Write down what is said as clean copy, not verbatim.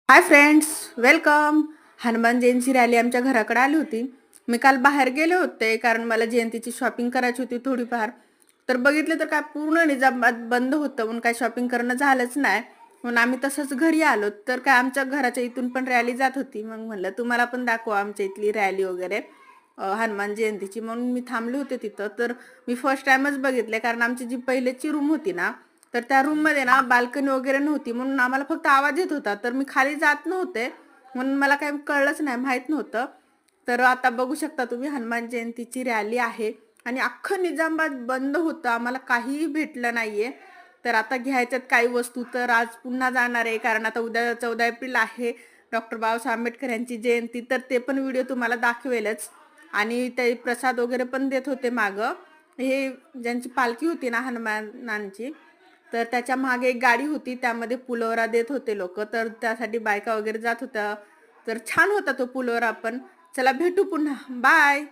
हाय friends, welcome. Hanuman Jayanti rally आमच्या घराकडे आली होती. मी काल बाहेर गेले होते कारण मला जयंतीची शॉपिंग करायची होती थोडीफार. तर बघितलं तर काय पूर्ण निजामाबाद बंद होतं, म्हणून काय शॉपिंग करणं झालंच नाही. म्हणून आम्ही तसंच घरी आलो. तर काय आमच्या घराच्या इथून पण रॅली जात होती. मग म्हणलं तुम्हाला पण दाखवा आमच्या इथली रॅली वगैरे हनुमान जयंतीची. म्हणून मी थांबले होते तिथं. तर मी फर्स्ट टाइमच बघितले कारण आमची जी पहिलेची रूम होती ना, तर त्या रूममध्ये ना बाल्कनी वगैरे नव्हती, म्हणून आम्हाला फक्त आवाज येत होता. तर मी खाली जात नव्हते, म्हणून मला काही कळलंच नाही, माहीत नव्हतं. तर आता बघू शकता तुम्ही, हनुमान जयंतीची रॅली आहे आणि अख्खं निजामाबाद बंद होतं, आम्हाला काहीही भेटलं नाहीये. तर आता घ्यायच्यात काही वस्तू, तर आज पुन्हा जाणार आहे कारण आता उद्या 14 एप्रिल आहे, डॉक्टर बाबासाहेब आंबेडकर यांची जयंती. तर ते पण व्हिडिओ तुम्हाला दाखवेलच. आणि ते प्रसाद वगैरे पण देत होते मागं. हे ज्यांची पालखी होती ना हनुमानांची, तर त्याच्या मागे एक गाडी होती, त्यामध्ये पुलोरा देत होते लोक. तर त्यासाठी बायका वगैरे जात होत्या. तर छान होता तो पुलोरा पण. चला भेटू पुन्हा, बाय.